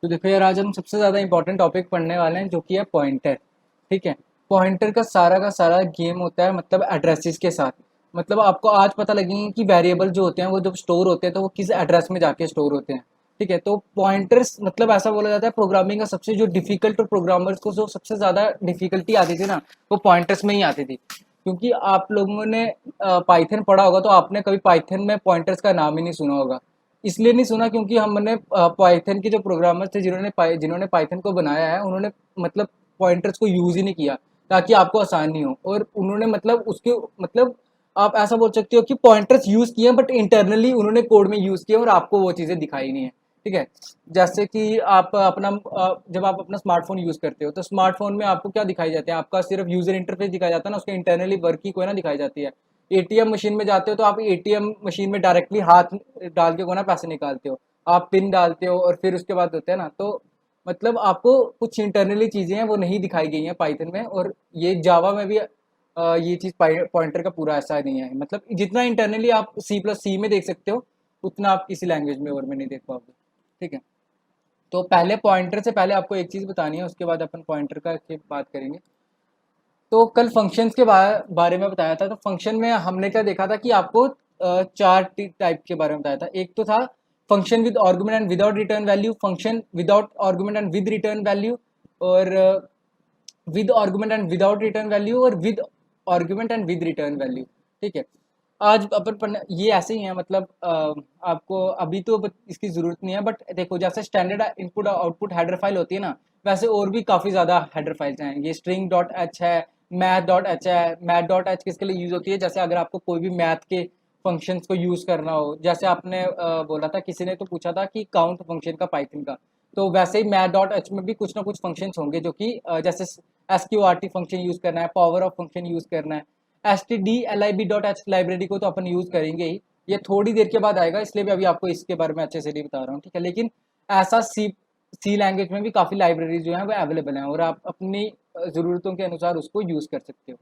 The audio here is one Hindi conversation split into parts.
तो देखो यार, आज हम सबसे ज़्यादा इंपॉर्टेंट टॉपिक पढ़ने वाले हैं जो कि है पॉइंटर। ठीक है। पॉइंटर का सारा गेम होता है मतलब एड्रेसेस के साथ। मतलब आपको आज पता लगेंगे कि वेरिएबल जो होते हैं वो जब स्टोर होते हैं तो वो किस एड्रेस में जाके स्टोर होते हैं। ठीक है। तो पॉइंटर्स मतलब ऐसा बोला जाता है प्रोग्रामिंग का सबसे जो डिफिकल्ट, और प्रोग्रामर्स को जो सबसे ज़्यादा डिफिकल्टी आती थी ना, वो पॉइंटर्स में ही आती थी। क्योंकि आप लोगों ने पाइथन पढ़ा होगा तो आपने कभी पाइथन में पॉइंटर्स का नाम ही नहीं सुना होगा। इसलिए नहीं सुना क्योंकि हमने पाइथन के जो प्रोग्रामर्स थे जिन्होंने पाइथन को बनाया है, उन्होंने मतलब पॉइंटर्स को यूज़ ही नहीं किया ताकि आपको आसानी हो। और उन्होंने मतलब उसके मतलब आप ऐसा बोल सकते हो कि पॉइंटर्स यूज़ किए बट इंटरनली उन्होंने कोड में यूज़ किया और आपको वो चीज़ें दिखाई नहीं है। ठीक है। जैसे कि आप अपना जब आप अपना स्मार्टफोन यूज़ करते हो तो स्मार्टफोन में आपको क्या दिखाई जाते हैं, आपका सिर्फ यूज़र इंटरफेस दिखाया जाता है ना, उसके इंटरनली वर्क की कोई ना दिखाई जाती है। एटीएम मशीन में जाते हो तो आप एटीएम मशीन में डायरेक्टली हाथ डाल के को ना पैसे निकालते हो, आप पिन डालते हो और फिर उसके बाद होता है ना। तो मतलब आपको कुछ इंटरनली चीज़ें हैं वो नहीं दिखाई गई हैं पाइथन में, और ये जावा में भी ये चीज़ पॉइंटर का पूरा ऐसा नहीं है। मतलब जितना इंटरनली आप C++ में देख सकते हो उतना आप किसी लैंग्वेज में और में नहीं देख पाओगे। ठीक है। तो पहले पॉइंटर से पहले आपको एक चीज़ बतानी है, उसके बाद अपन पॉइंटर का की बात करेंगे। तो कल फंक्शंस के बारे में बताया था। तो फंक्शन में हमने क्या देखा था कि आपको चार टाइप के बारे में बताया था। एक तो था function with argument and without return value, function without argument and with return value, और with argument and without return value, और with argument and with return value. ठीक है। आज अपन पढ़ने ये ऐसे ही है मतलब आपको अभी तो इसकी ज़रूरत नहीं है, बट देखो जैसे standard input output header file होती है ना, वैसे और भी काफ़ी ज़्यादा हेडर फाइल्स हैं। ये स्ट्रिंग डॉट एच है, मैथ डॉट एच है। मैथ डॉट एच किसके लिए यूज़ होती है, जैसे अगर आपको कोई भी मैथ के फंक्शंस को यूज़ करना हो, जैसे आपने बोला था, किसी ने तो पूछा था कि काउंट फंक्शन का पाइथन का। तो वैसे ही मैथ डॉट एच में भी कुछ ना कुछ फंक्शंस होंगे जो कि जैसे SQRT फंक्शन यूज़ करना है, पावर ऑफ फंक्शन यूज़ करना है। stdlib.h लाइब्रेरी को तो अपन यूज़ करेंगे ही, ये थोड़ी देर के बाद आएगा, इसलिए भी अभी आपको इसके बारे में अच्छे से नहीं बता रहा हूँ। ठीक है। लेकिन ऐसा सी लैंग्वेज में भी काफ़ी लाइब्रेरीज जो हैं वो अवेलेबल हैं, और आप अपनी ज़रूरतों के अनुसार उसको यूज़ कर सकते हो।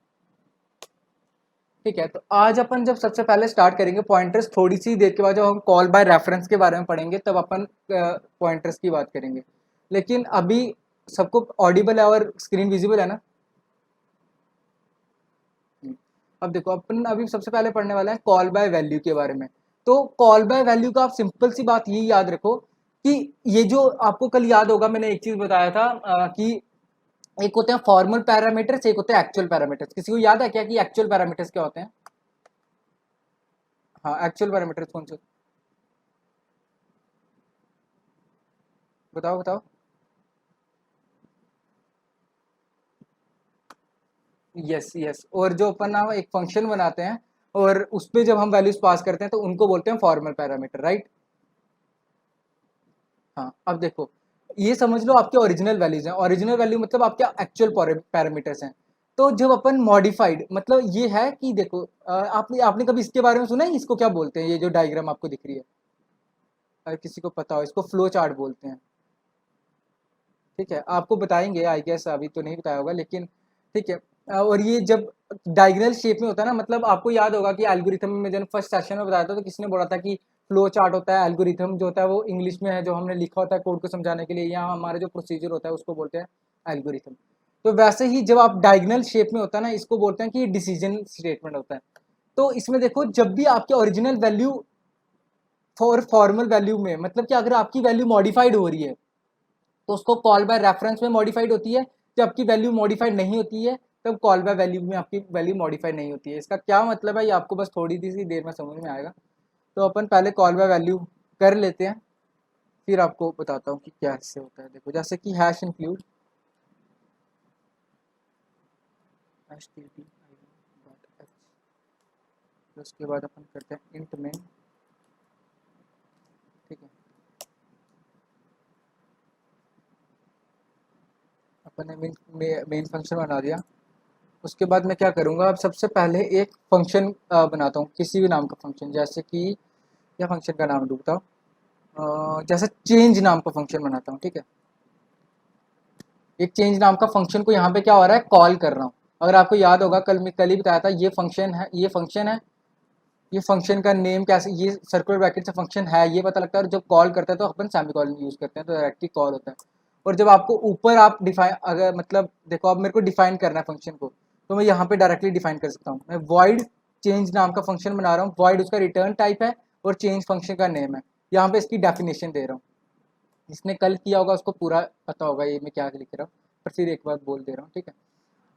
ठीक है। तो आज अपन जब सबसे पहले स्टार्ट करेंगे पॉइंटर्स, थोड़ी सी देर के बाद जब हम कॉल बाय रेफरेंस के बारे में पढ़ेंगे तब अपन पॉइंटर्स की बात करेंगे। लेकिन अभी सबको ऑडिबल है और स्क्रीन विजिबल है ना। अब देखो अपन अभी सबसे पहले पढ़ने वाला है कॉल बाय वैल्यू के बारे में। तो कॉल बाय वैल्यू का आप सिंपल सी बात यही याद रखो कि ये जो आपको कल याद होगा, मैंने एक चीज बताया था कि एक होते हैं फॉर्मल पैरामीटर्स, एक होते हैं एक्चुअल पैरामीटर्स। किसी को याद है क्या कि एक्चुअल पैरामीटर्स क्या होते हैं? हाँ, एक्चुअल पैरामीटर्स कौन से? बताओ बताओ। यस यस, और जो अपन ना एक फंक्शन बनाते हैं और उस पे जब हम वैल्यूज पास करते हैं तो उनको बोलते हैं फॉर्मल पैरामीटर, राइट। हाँ, अब देखो, ये समझ लो आपके ओरिजिनल वैल्यूज हैं। ओरिजिनल वैल्यू मतलब आपके एक्चुअल पैरामीटर्स हैं। तो जब अपन मॉडिफाइड मतलब ये है कि देखो आपने आपने कभी इसके बारे में सुना है, इसको क्या बोलते हैं, ये जो डायग्राम आपको दिख रही है? अगर किसी को पता हो, इसको फ्लो चार्ट बोलते हैं। ठीक है, आपको बताएंगे आई गेस, अभी तो नहीं बताया होगा लेकिन ठीक है। और ये जब डायगोनल शेप में होता है ना, मतलब आपको याद होगा कि एल्गोरिथम में जब फर्स्ट सेशन में बताया था तो किसने बोला था कि फ्लो चार्ट होता है, एल्गोरिथम जो होता है वो इंग्लिश में है, जो हमने लिखा होता है कोड को समझाने के लिए, यहाँ हमारा जो प्रोसीजर होता है उसको बोलते हैं एल्गोरिथम। तो वैसे ही जब आप डायगोनल शेप में होता है ना, इसको बोलते हैं कि डिसीजन स्टेटमेंट होता है। तो इसमें देखो, जब भी आपके ओरिजिनल वैल्यू फॉर्मल वैल्यू में, मतलब कि अगर आपकी वैल्यू मॉडिफाइड हो रही है तो उसको कॉल बाय रेफरेंस में मॉडिफाइड होती है। जब आपकी वैल्यू मॉडिफाइड नहीं होती है तब कॉल बाय वैल्यू में आपकी वैल्यू मॉडिफाइड नहीं होती है। इसका क्या मतलब है ये आपको बस थोड़ी सी देर में समझ में आएगा। तो अपन पहले कॉल बाय वैल्यू कर लेते हैं, फिर आपको बताता हूँ कि क्या इससे होता है। देखो जैसे कि हैश इंक्लूड HTTP.h, तो उसके बाद अपन करते हैं इंट में। ठीक है, अपन ने मेन फंक्शन बना दिया। उसके बाद मैं क्या करूँगा, अब सबसे पहले एक फंक्शन बनाता हूँ, किसी भी नाम का फंक्शन, जैसे कि या फंक्शन का नाम ढूंढता हूँ, जैसे चेंज नाम का फंक्शन बनाता हूँ। ठीक है, एक चेंज नाम का फंक्शन को यहाँ पे क्या हो रहा है, कॉल कर रहा हूँ। अगर आपको याद होगा, कल ही बताया था, ये फंक्शन है, ये फंक्शन है, ये फंक्शन का नेम कैसे, ये सर्कुलर ब्रैकेट से फंक्शन है ये पता लगता है, और जब कॉल करता है तो अपन सेमीकोलन यूज करते हैं, तो डायरेक्टली कॉल होता है। और जब आपको ऊपर आप डिफाइन, अगर मतलब देखो अब मेरे को डिफाइन करना है फंक्शन को, तो मैं यहाँ पे डायरेक्टली डिफाइन कर सकता हूँ। मैं वॉइड चेंज नाम का फंक्शन बना रहा हूँ, वॉइड उसका रिटर्न टाइप है और चेंज फंक्शन का नेम है। यहाँ पे इसकी डेफिनेशन दे रहा हूँ, जिसने कल किया होगा उसको पूरा पता होगा ये मैं क्या लिख रहा हूँ, पर फिर एक बार बोल दे रहा हूँ, ठीक है।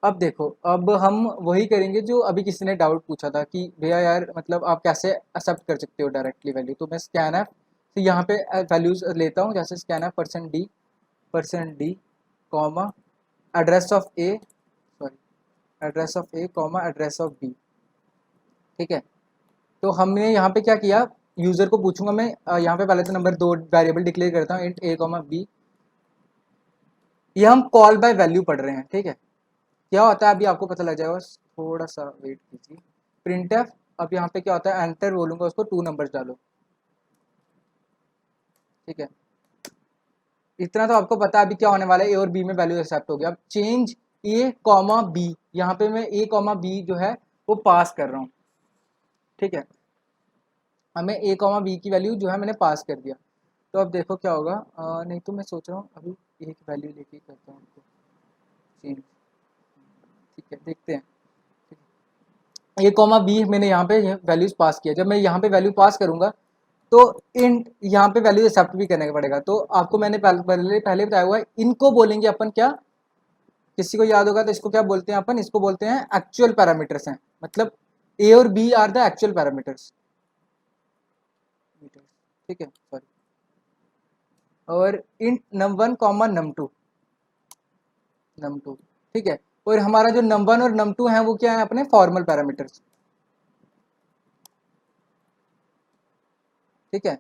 अब देखो, अब हम वही करेंगे जो अभी किसी ने डाउट पूछा था कि भैया यार मतलब आप कैसे एक्सेप्ट कर सकते हो डायरेक्टली वैल्यू। तो मैं स्कैन एफ, तो यहाँ पे वैल्यूज लेता हूँ, जैसे scanf percent d comma address of a, sorry address of a comma address of b, ठीक है। तो हमने यहाँ पे क्या किया, यूजर को पूछूंगा मैं, यहाँ पे पहले तो नंबर दो वेरिएबल डिक्लेयर करता हूँ, इंट ए कॉमा बी। ये हम कॉल बाय वैल्यू पढ़ रहे हैं, ठीक है। क्या होता है अभी आपको पता लग जाएगा, बस थोड़ा सा वेट कीजिए। प्रिंट एफ, अब यहाँ पे क्या होता है, एंटर बोलूंगा उसको, 2 नंबर्स डालो, ठीक है। इतना तो आपको पता है अभी क्या होने वाला है, ए और बी में वैल्यू एक्सेप्ट हो गया। अब चेंज ए कॉमा बी, यहाँ पे मैं ए कॉमा बी जो है वो पास कर रहा हूँ, ठीक है। हमें ए कॉमा बी की वैल्यू जो है मैंने पास कर दिया। तो अब देखो क्या होगा, नहीं तो मैं सोच रहा हूँ अभी एक वैल्यू लेके करता हूँ उनको चेंज, ठीक है, देखते हैं। ए कॉमा बी मैंने यहाँ पे वैल्यूज पास किया, जब मैं यहाँ पे वैल्यू पास करूंगा तो इंट यहाँ पे वैल्यू एक्सेप्ट भी करने का पड़ेगा। तो आपको मैंने पहले बताया हुआ है, इनको बोलेंगे अपन क्या, किसी को याद होगा तो इसको क्या बोलते हैं अपन, इसको बोलते हैं एक्चुअल पैरामीटर्स हैं, मतलब ए और b are the actual parameters, ठीक है, सॉरी। और int num one comma num two, ठीक है। और हमारा जो नम वन और नम टू है वो क्या है, अपने फॉर्मल पैरामीटर्स, ठीक है।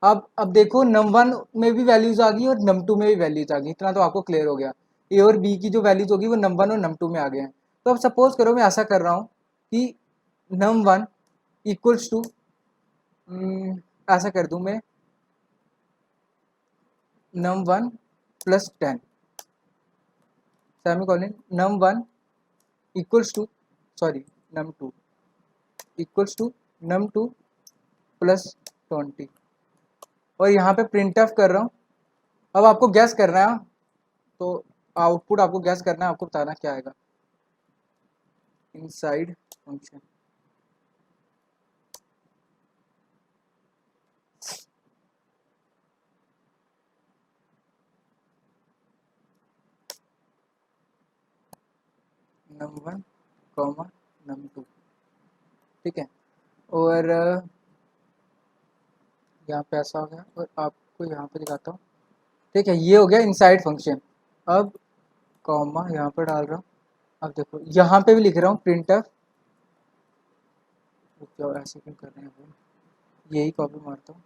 अब देखो नम वन में भी वैल्यूज आ गई और नम टू में भी वैल्यूज आ गई, इतना तो आपको क्लियर हो गया। ए और बी की जो वैल्यूज होगी वो नम वन और नम टू में आ गए हैं। तो अब सपोज करो मैं ऐसा कर रहा हूँ कि नम वन इक्वल्स टू, ऐसा कर दूं मैं, num one plus 10 semicolon, num one equals to, sorry num two equals to num two plus 20, और यहाँ पे प्रिंट ऑफ कर रहा हूँ। अब आपको गैस करना है, तो आउटपुट आपको गैस करना है, आपको बताना क्या आएगा inside function. Num one comma num two, ठीक है। और यहाँ पे ऐसा हो गया, और आपको यहाँ पे दिखाता हूँ, ठीक है। ये हो गया इनसाइड फंक्शन। अब कॉमा यहाँ पे डाल रहा हूँ, अब देखो यहाँ पे भी लिख रहा हूँ प्रिंट ऑफ, क्या ऐसे क्यों कर रहे हैं वो? यही कॉपी मारता हूँ,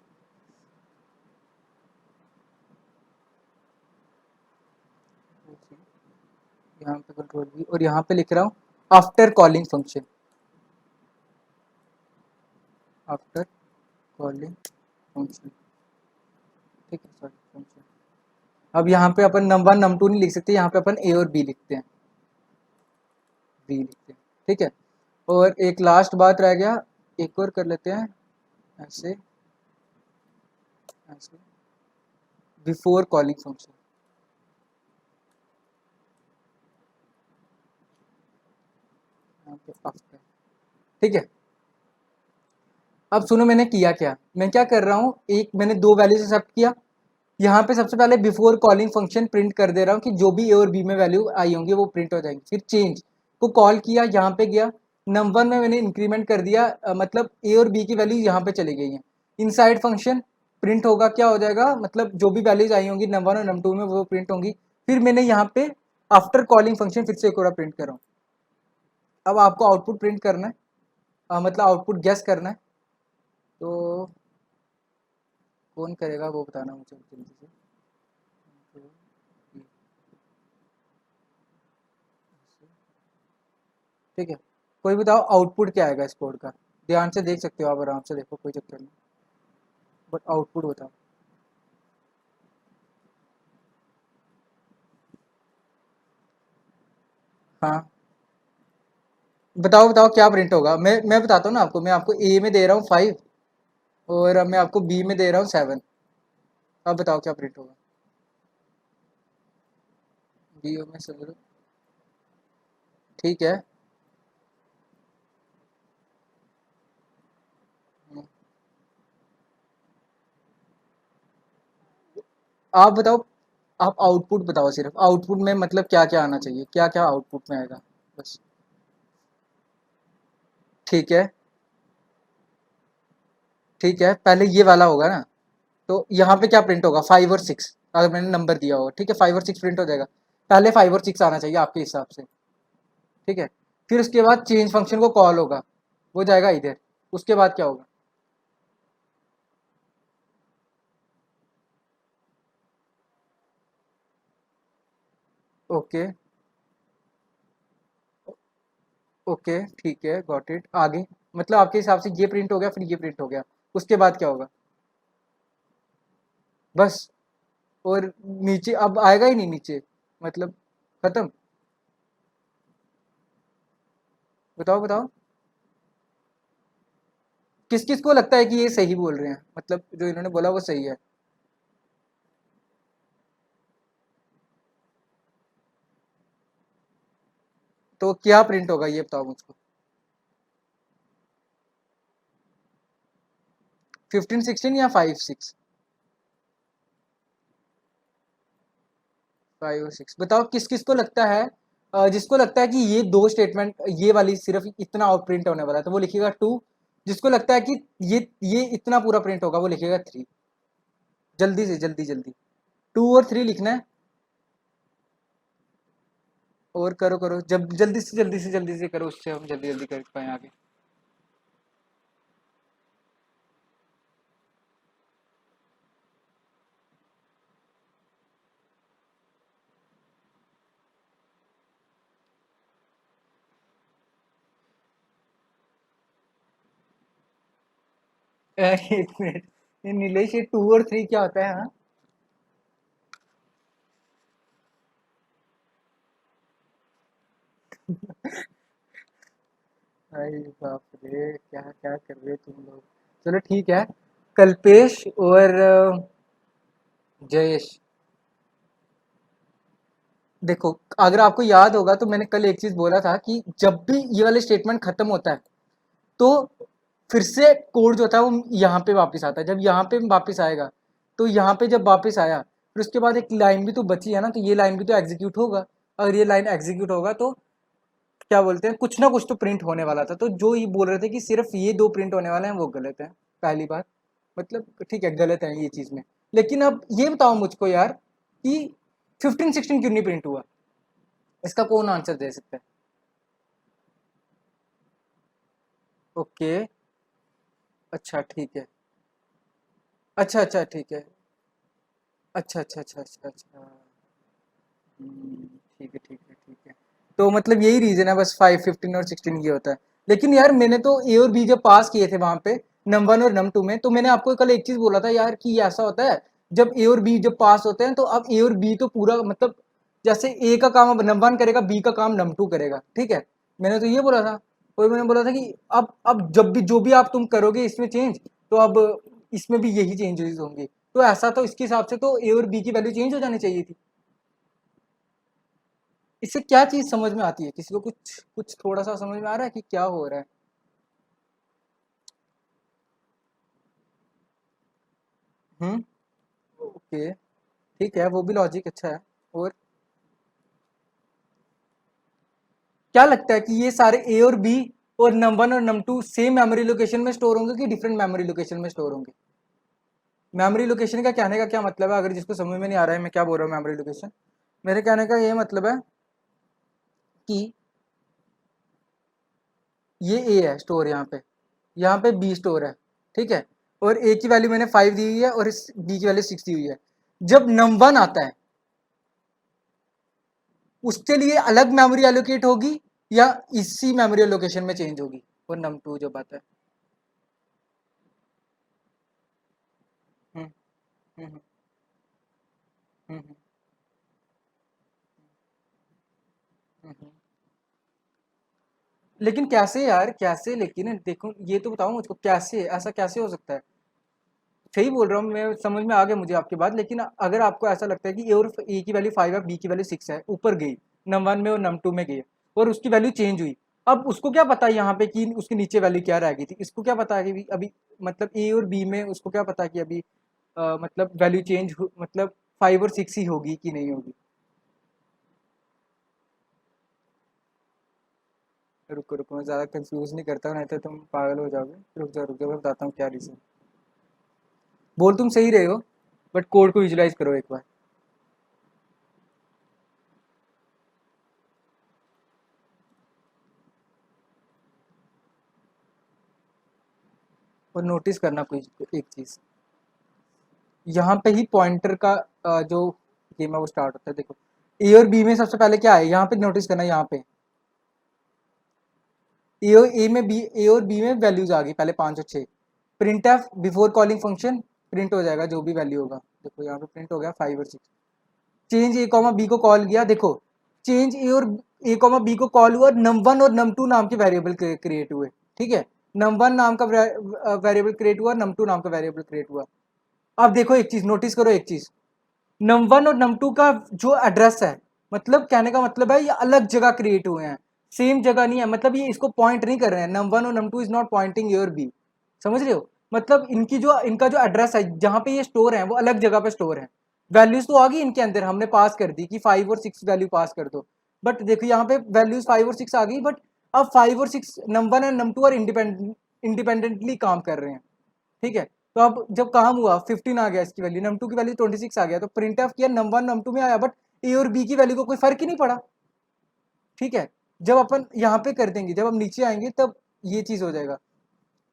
यहाँ पे कंट्रोल भी, और यहाँ पे लिख रहा हूँ after calling function, after calling function, ठीक है, सॉरी फंक्शन। अब यहाँ पे अपन नम वन नम टू नहीं लिख सकते, यहाँ पे अपन ए और बी लिखते हैं, बी लिखते हैं, ठीक है। और एक लास्ट बात रह गया, एक और कर लेते हैं, ऐसे ऐसे बिफोर कॉलिंग फंक्शन, यहाँ पे आफ्टर, ठीक है। अब सुनो मैंने किया क्या, मैं क्या कर रहा हूँ, एक मैंने दो वैल्यूज एक्सेप्ट किया, यहाँ पे सबसे पहले बिफोर कॉलिंग फंक्शन प्रिंट कर दे रहा हूँ कि जो भी ए और बी में वैल्यू आई होंगी वो प्रिंट हो जाएंगी। फिर चेंज को कॉल किया, यहाँ पे गया, नम वन में मैंने इंक्रीमेंट कर दिया, मतलब ए और बी की वैल्यू यहाँ पे चली गई हैं। इनसाइड फंक्शन प्रिंट होगा, क्या हो जाएगा, मतलब जो भी वैल्यूज आई होंगी नम वन और नम टू में वो प्रिंट होंगी। फिर मैंने यहाँ पे आफ्टर कॉलिंग फंक्शन फिर से एक और प्रिंट कर रहा हूँ। अब आपको आउटपुट प्रिंट करना है, मतलब आउटपुट गेस करना है, तो कौन करेगा वो बताना मुझे जल्दी से। ठीक है, कोई बताओ आउटपुट क्या आएगा इस कोड का, ध्यान से देख सकते हो आप, आराम से देखो, कोई चक्कर नहीं, बट आउटपुट बताओ। हाँ, बताओ बताओ क्या प्रिंट होगा। मैं बताता हूँ ना आपको। मैं आपको ए में दे रहा हूँ 5 और अब मैं आपको बी में दे रहा हूँ 7। अब बताओ क्या प्रिंट होगा। बी में 7। ठीक है। हम्म, आप बताओ। आप आउटपुट बताओ, सिर्फ आउटपुट में मतलब क्या क्या आना चाहिए, क्या क्या आउटपुट में आएगा बस। ठीक है। ठीक है, पहले ये वाला होगा ना। तो यहाँ पे क्या प्रिंट होगा, 5 और 6। अगर मैंने नंबर दिया होगा, ठीक है, 5 और 6 प्रिंट हो जाएगा। पहले 5 और 6 आना चाहिए आपके हिसाब से। ठीक है। फिर उसके बाद चेंज फंक्शन को कॉल होगा, वो जाएगा इधर। उसके बाद क्या होगा। ओके। ओके ठीक है, गॉट इट। आगे मतलब आपके हिसाब से ये प्रिंट हो गया, फिर ये प्रिंट हो गया। उसके बाद क्या होगा बस। और नीचे अब आएगा ही नहीं नीचे, मतलब खत्म। बताओ बताओ। किस किस को लगता है कि ये सही बोल रहे हैं, मतलब जो इन्होंने बोला वो सही है। तो क्या प्रिंट होगा ये बताओ मुझको। 15 16 या 5 6। 5 और 6 बताओ किस किस को लगता है। जिसको लगता है कि ये दो स्टेटमेंट, ये वाली सिर्फ इतना आउट प्रिंट होने वाला है तो वो लिखेगा 2। जिसको लगता है कि ये इतना पूरा प्रिंट होगा वो लिखेगा 3। जल्दी से जल्दी जल्दी। 2 और 3 लिखना है। और करो करो, जब जल्दी से जल्दी से जल्दी से करो, उससे हम जल्दी जल्दी कर पाए आगे। एक मिनट, ये नीलेश ये 2 और 3 क्या होता है, हाँ। अरे बाप रे, क्या क्या कर रहे हो तुम लोग। चलो ठीक है। कल्पेश और जयेश। देखो, अगर आपको याद होगा तो मैंने कल एक चीज बोला था कि जब भी ये वाले स्टेटमेंट खत्म होता है तो फिर से कोड जो था वो यहाँ पे वापस आता है। जब यहाँ पे वापस आएगा तो यहाँ पे जब वापस आया फिर उसके बाद एक लाइन भी तो बची है ना, तो ये लाइन भी तो एग्जीक्यूट होगा। अगर ये लाइन एग्जीक्यूट होगा तो क्या बोलते हैं, कुछ ना कुछ तो प्रिंट होने वाला था। तो जो ये बोल रहे थे कि सिर्फ ये दो प्रिंट होने वाले हैं वो गलत है। पहली बात, मतलब ठीक है गलत है ये चीज में। लेकिन अब ये बताओ मुझको यार कि 15 16 क्यों नहीं प्रिंट हुआ। इसका कौन आंसर दे सकता है। ओके। अच्छा ठीक है। अच्छा अच्छा ठीक है। अच्छा अच्छा अच्छा अच्छा अच्छा। ठीक है ठीक है ठीक है। तो मतलब यही रीजन है बस, 5 15 और 16 ये होता है। लेकिन यार मैंने तो ए और बी जब पास किए थे वहां पे नम 1 और नम 2 में, तो मैंने आपको कल एक चीज बोला था यार कि ये ऐसा होता है जब ए और बी जब पास होते हैं तो अब ए और बी तो पूरा मतलब जैसे ए का काम अब नम 1 करेगा, बी का काम नम 2 करेगा, ठीक है। मैंने तो ये बोला था। और मैंने बोला था कि अब जब भी जो भी आप तुम करोगे इसमें चेंज, तो अब इसमें भी यही चेंजेस होंगे। तो ऐसा तो इसके हिसाब से तो ए और बी की वैल्यू चेंज हो जानी चाहिए थी। इससे क्या चीज समझ में आती है किसी को, कुछ कुछ थोड़ा सा समझ में आ रहा है कि क्या हो रहा है। हम्म। ओके ठीक है, वो भी लॉजिक अच्छा है। और क्या लगता है कि ये सारे ए और बी और नम 1 और नम 2 सेम मेमोरी लोकेशन में स्टोर होंगे कि डिफरेंट मेमोरी लोकेशन में स्टोर होंगे। मेमोरी लोकेशन का कहने का क्या मतलब है, अगर जिसको समझ में नहीं आ रहा है मैं क्या बोल रहा हूँ मेमोरी लोकेशन, मेरे कहने का ये मतलब है कि ये ए है स्टोर यहाँ पे बी स्टोर है, ठीक है। और ए की वैल्यू मैंने 5 दी हुई है और इस बी की वैल्यू 6 दी हुई है। जब नम 1 आता है उसके लिए अलग मेमोरी एलोकेट होगी या इसी मेमोरी लोकेशन में चेंज होगी, वो नम 2 जब आता है। हम्म हम्म हम्म हम्म लेकिन कैसे यार, कैसे? लेकिन देखो ये तो बताओ मुझको, कैसे ऐसा कैसे हो सकता है? सही बोल रहा हूँ मैं, समझ में आ गया मुझे आपकी बात, लेकिन अगर आपको ऐसा लगता है कि ए की वैल्यू 5 है, बी की वैल्यू 6 है, ऊपर गई, नम 1 में और नम 2 में गई, और उसकी वैल्यू चेंज हुई, अब उसको क्या पता है यहाँ पे कि उसके नीचे वैल्यू क्या रह गई थी? इसको क्या पता है कि अभी मतलब ए और बी में उसको क्या पता है कि अभी मतलब वैल्यू चेंज मतलब 5 और 6 ही होगी कि नहीं होगी? रुको रुको, मैं ज़्यादा कंफ्यूज नहीं करता हूँ, नहीं तो तुम पागल हो जाओगे। रुक जाओ, मैं बताता हूँ क्या रीज़न। बोल तुम सही रहे हो, बट कोड को विजुलाइज करो एक बार। और नोटिस करना कोई एक चीज़, यहाँ पे ही पॉइंटर का जो गेम है वो स्टार्ट होता है। देखो ए और बी में सबसे पहले क्या है, यहाँ पे नोटिस करना, यहाँ पे ए और बी में वैल्यूज आ गई पहले 5 और 6। Print F before calling function print हो जाएगा जो भी वैल्यू होगा। देखो यहाँ पे प्रिंट हो गया 5 और 6। चेंज ए कॉमा बी को कॉल किया, देखो चेंज ए और ए कॉमा बी को कॉल हुआ, नम 1 और नम 2 नाम के वेरिएबल क्रिएट हुए। ठीक है, नम 1 नाम का वेरिएबल क्रिएट हुआ, नम 2 नाम का वेरिएबल क्रिएट हुआ। अब देखो एक चीज नोटिस करो, एक चीज, नम 1 और नम 2 का जो एड्रेस है, मतलब कहने का मतलब है ये अलग जगह क्रिएट हुए हैं, सेम जगह नहीं है, मतलब ये इसको पॉइंट नहीं कर रहे हैं। नम 1 और num 2 is not pointing your b, समझ रहे हो? मतलब इनका जो एड्रेस है जहां पे ये स्टोर है वो अलग जगह पे स्टोर है। वैल्यूज तो आ गई इनके अंदर, हमने पास कर दी कि 5 और 6 वैल्यू पास कर दो, बट देखो यहाँ पे वैल्यूज 5 और 6 आ गई, बट अब 5 और 6 नम 1 एंड नम 2 और इंडिपेंडेंटली काम कर रहे हैं। ठीक है, तो अब जब काम हुआ 15 आ गया, इसकी वैल्यू नम 2 की वैल्यू 26 आ गया, तो प्रिंट ऑफ किया नम 1 नम 2 में आया, बट ए और बी की वैल्यू को कोई फर्क ही नहीं पड़ा। ठीक है, जब अपन यहाँ पे कर देंगे, जब हम नीचे आएंगे तब ये चीज हो जाएगा।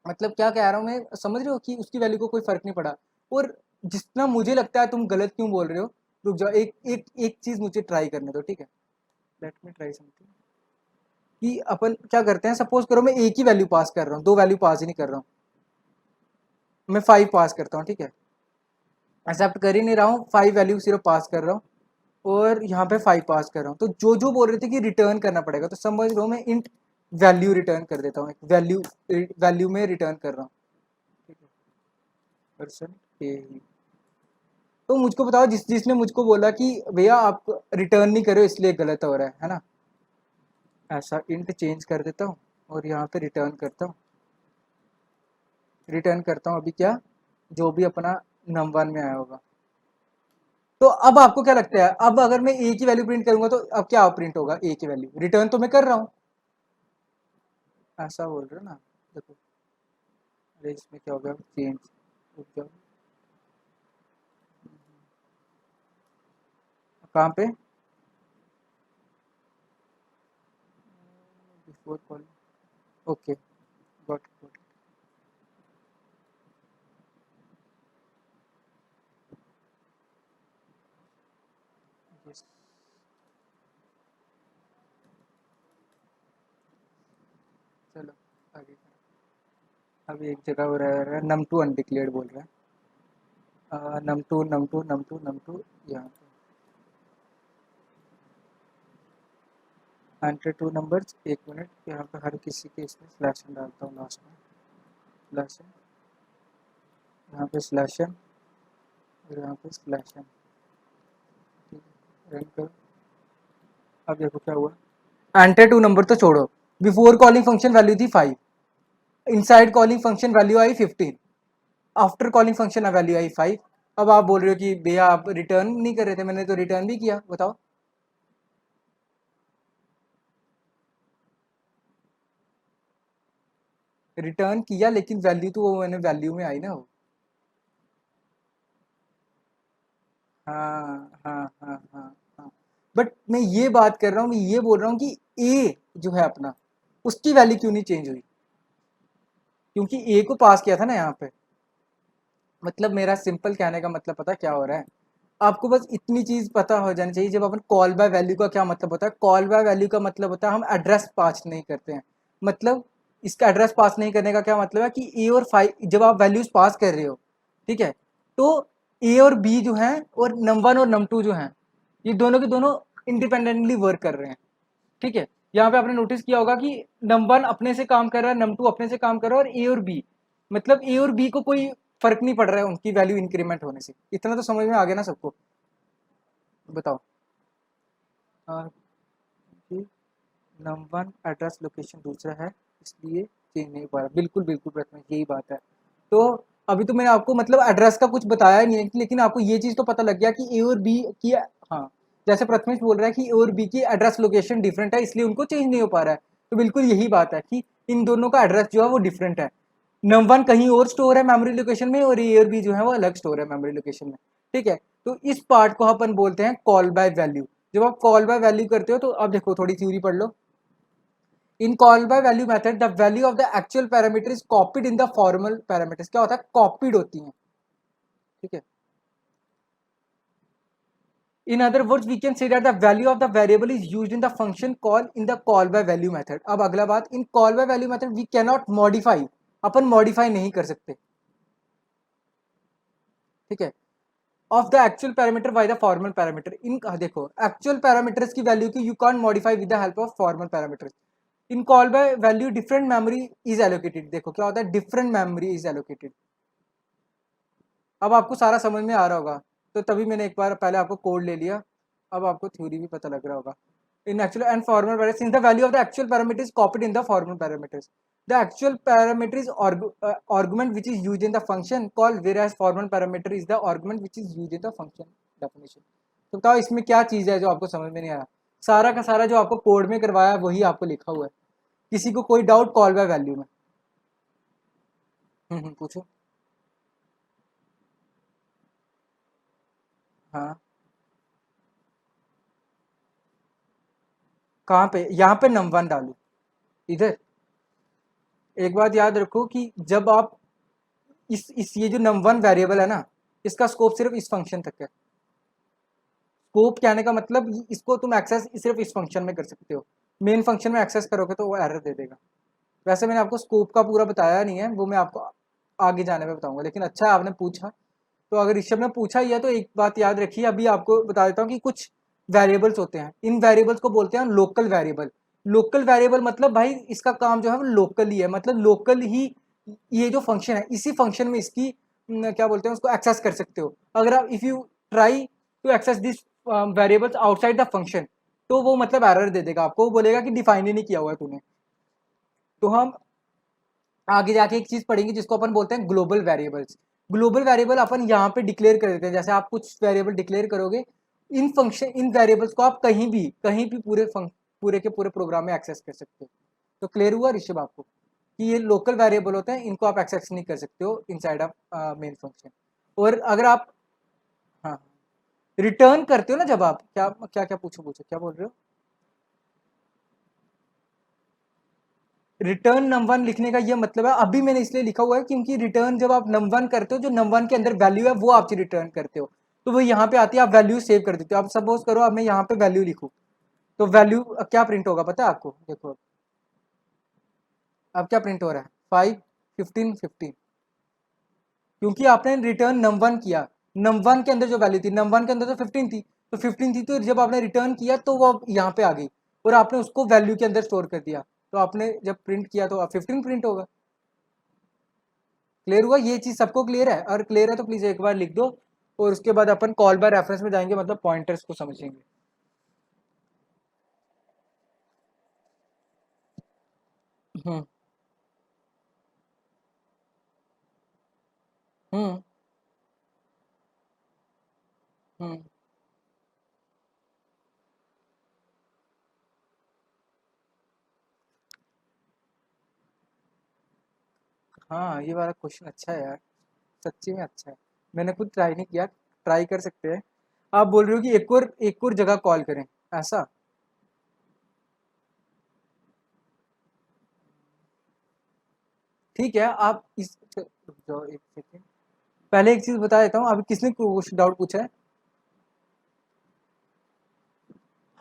मतलब क्या कह रहा हूँ मैं, समझ रहे हो कि उसकी वैल्यू को कोई फर्क नहीं पड़ा। और जितना मुझे लगता है तुम गलत क्यों बोल रहे हो, रुक जाओ, एक एक एक चीज मुझे ट्राई करने दो, ठीक है? Let me try something. कि अपन क्या करते हैं, सपोज करो मैं एक ही वैल्यू पास कर रहा हूँ, दो वैल्यू पास ही नहीं कर रहा हूँ, मैं 5 पास करता हूँ, ठीक है? एक्सेप्ट कर ही नहीं रहा हूँ, 5 वैल्यू सिर्फ पास कर रहा हूँ, और यहाँ पे 5 पास कर रहा हूँ, तो जो जो बोल रहे थे कि रिटर्न करना पड़ेगा, तो समझ लो मैं इंट वैल्यू रिटर्न कर देता हूँ, वैल्यू वैल्यू में रिटर्न कर रहा हूँ, ठीक है? पर्सन ए ही। तो मुझको बताओ, जिसने मुझको बोला कि भैया आप रिटर्न नहीं करो इसलिए गलत हो रहा है ना? ऐसा इंट चेंज कर देता हूँ और यहाँ पे रिटर्न करता हूँ, रिटर्न करता हूँ अभी क्या, जो भी अपना नम 1 में आया होगा। तो अब आपको क्या लगता है, अब अगर मैं ए की वैल्यू प्रिंट करूंगा तो अब क्या प्रिंट होगा? ए की वैल्यू, रिटर्न तो मैं कर रहा हूँ, ऐसा बोल रहे हो ना? देखो, अरे इसमें क्या हो गया, चेंज, रुक जाओ, कहाँ पे? Before calling, okay, got got. Yes, चलो आगे। अभी एक जगह हो रहा है नम 2 अनडिक्लेयर्ड बोल रहा है, नम 2 नम 2 नम 2 नम 2, यहाँ पे एंटर टू नंबर्स, एक मिनट, यहाँ पे हर किसी के इसमें स्लैश एन डालता हूँ लास्ट में, स्लैश एन, यहाँ पे स्लैश एन, और यहाँ पे स्लैश एन, ठीक है, रन करो। अब देखो क्या हुआ, एंटर टू नंबर तो छोड़ो, बिफोर कॉलिंग फंक्शन वैल्यू थी 5, इनसाइड कॉलिंग फंक्शन वैल्यू आई 15, आफ्टर कॉलिंग फंक्शन वैल्यू आई 5। अब आप बोल रहे हो कि भैया आप रिटर्न नहीं कर रहे थे, मैंने तो रिटर्न भी किया, बताओ। रिटर्न किया, लेकिन वैल्यू तो वो मैंने वैल्यू में आई ना वो। हाँ हाँ हाँ हाँ हाँ, बट मैं ये बात कर रहा हूँ, मैं ये बोल रहा हूँ कि ए जो है अपना, उसकी वैल्यू क्यों नहीं चेंज हुई? क्योंकि ए को पास किया था ना यहाँ पे। मतलब मेरा सिंपल कहने का मतलब पता क्या हो रहा है, आपको बस इतनी चीज पता हो जानी चाहिए, जब अपन कॉल बाय वैल्यू का क्या मतलब होता है, कॉल बाय वैल्यू का मतलब होता है हम एड्रेस पास नहीं करते हैं। मतलब इसका एड्रेस पास नहीं करने का क्या मतलब है कि ए और 5 जब आप वैल्यूज पास कर रहे हो, ठीक है, तो ए और बी जो है और नम 1 और नम 2 जो है, ये दोनों के दोनों इंडिपेंडेंटली वर्क कर रहे हैं। ठीक है, यहाँ पे आपने नोटिस किया होगा कि नम 1 अपने से काम कर रहा है, नम 2 अपने से काम कर रहा है, और ए और बी, मतलब ए और बी को कोई फर्क नहीं पड़ रहा है उनकी वैल्यू इंक्रीमेंट होने से। इतना तो समझ में आ गया ना सबको? बताओ। हाँ, नम 1 एड्रेस लोकेशन दूसरा है, इसलिए चेंज नहीं हो पा रहा। बिल्कुल बिल्कुल प्रथमेश, यही बात है। तो अभी तो मैंने आपको मतलब एड्रेस का कुछ बताया नहीं है, लेकिन आपको ये चीज़ तो पता लग गया कि ए और बी की, हाँ, जैसे प्रथमेश बोल रहा है कि ए और बी की एड्रेस लोकेशन डिफरेंट है, इसलिए उनको चेंज नहीं हो पा रहा है। तो बिल्कुल यही बात है कि इन दोनों का एड्रेस जो है वो डिफरेंट है। नम 1 कहीं और स्टोर है मेमोरी लोकेशन में, और ए और बी जो है वो अलग स्टोर है मेमोरी लोकेशन में। ठीक है, तो इस पार्ट को अपन बोलते हैं कॉल बाय वैल्यू। जब आप कॉल बाय वैल्यू करते हो तो अब देखो, थोड़ी थ्योरी पढ़ लो। In call by value method the value of the actual parameter is copied in the formal parameters. क्या होता है? कॉपीड होती हैं। ठीक है, in other words we can say that the value of the variable is used in the function call in the call by value method. अब अगला बात, in call by value method we can not modify, अपन मॉडिफाई नहीं कर सकते। ठीक है, of the actual parameter by the formal parameter. इन देखो, एक्चुअल पैरामीटर्स की वैल्यू की you can modify with the help of formal parameters. In call by value different memory is allocated. देखो क्या होता है, डिफरेंट मेमोरी इज एलोकेटेड। अब आपको सारा समझ में आ रहा होगा, तो तभी मैंने एक बार पहले आपको कोड ले लिया, अब आपको थ्योरी भी पता लग रहा होगा। In actual and formal parameters, since the value of the actual parameter is copied in the formal parameters, the actual parameter is argument which is used in the function call, whereas formal parameter is the argument which is used in the function definition. तो बताओ इसमें क्या चीज़ है जो आपको समझ में नहीं आया? सारा का सारा जो आपको कोड में करवाया है वही आपको लिखा हुआ है। किसी को कोई डाउट कॉल बाय वैल्यू में? पूछो। हाँ, कहाँ पे? यहाँ पे नम 1 डालू इधर? एक बात याद रखो कि जब आप इस ये जो num1 वेरिएबल है ना, इसका स्कोप सिर्फ इस फंक्शन तक है। स्कोप कहने का मतलब इसको तुम एक्सेस सिर्फ इस फंक्शन में कर सकते हो। मेन फंक्शन में एक्सेस करोगे तो वो एरर दे देगा। वैसे मैंने आपको स्कोप का पूरा बताया नहीं है, वो मैं आपको आगे जाने में बताऊंगा, लेकिन अच्छा आपने पूछा। तो अगर ऋषभ ने पूछा ही है तो एक बात याद रखिए, अभी आपको बता देता हूँ कि कुछ वेरिएबल्स होते हैं, इन वेरिएबल्स को बोलते हैं लोकल वेरिएबल। लोकल वेरिएबल मतलब भाई इसका काम जो है वो लोकल ही है, मतलब लोकल ही ये जो फंक्शन है इसी फंक्शन में इसकी क्या बोलते हैं उसको एक्सेस कर सकते हो। अगर आप if you try to access this variables outside the function, तो वो मतलब एरर दे देगा आपको, वो बोलेगा कि डिफाइन ही नहीं किया हुआ है तूने। तो हम आगे जाके एक चीज पढ़ेंगे जिसको अपन बोलते हैं ग्लोबल वेरिएबल्स। ग्लोबल वेरिएबल अपन यहाँ पे डिक्लेयर कर देते हैं, जैसे आप कुछ वेरिएबल डिक्लेयर करोगे, इन फंक्शन इन वेरिएबल्स को आप कहीं भी पूरे के पूरे प्रोग्राम में एक्सेस कर सकते हो। तो क्लियर हुआ ऋषभ आपको कि ये लोकल वेरिएबल होते हैं, इनको आप एक्सेस नहीं कर सकते हो इनसाइड ऑफ मेन फंक्शन। और अगर आप, हाँ, रिटर्न करते हो ना जब आप, क्या क्या क्या पूछो पूछो, क्या बोल रहे हो? रिटर्न num1 लिखने का ये मतलब है, अभी मैंने इसलिए लिखा हुआ है क्योंकि रिटर्न जब आप num1 करते हो, जो num1 के अंदर वैल्यू है वो आप रिटर्न करते हो, तो वो यहाँ पे आती है, आप वैल्यू सेव कर देते हो। आप सपोज करो अब मैं यहाँ पे वैल्यू लिखूँ, तो वैल्यू क्या प्रिंट होगा पता है आपको? देखो अब क्या प्रिंट हो रहा है, 5 15 15, क्योंकि आपने रिटर्न num1 किया। num1 के अंदर जो वैल्यू थी, num1 के अंदर तो 15 थी, तो 15 थी, तो जब आपने रिटर्न किया तो वो यहाँ पे आ गई, और आपने उसको वैल्यू के अंदर स्टोर कर दिया, तो आपने जब प्रिंट किया तो 15 प्रिंट होगा। क्लियर हुआ? ये चीज सबको क्लियर है? और क्लियर है तो प्लीज एक बार लिख दो, और उसके बाद अपन कॉल बाय रेफरेंस में जाएंगे, मतलब पॉइंटर्स को समझेंगे। हम्म हम्म हम्म हाँ, ये वाला क्वेश्चन अच्छा है यार, सच्ची में अच्छा है। मैंने खुद ट्राई नहीं किया, ट्राई कर सकते हैं। आप बोल रहे हो कि एक और जगह कॉल करें, ऐसा? ठीक है, आप इस रुक जाओ एक सेकेंड, पहले एक चीज बता देता हूँ, अभी किसने डाउट पूछा है?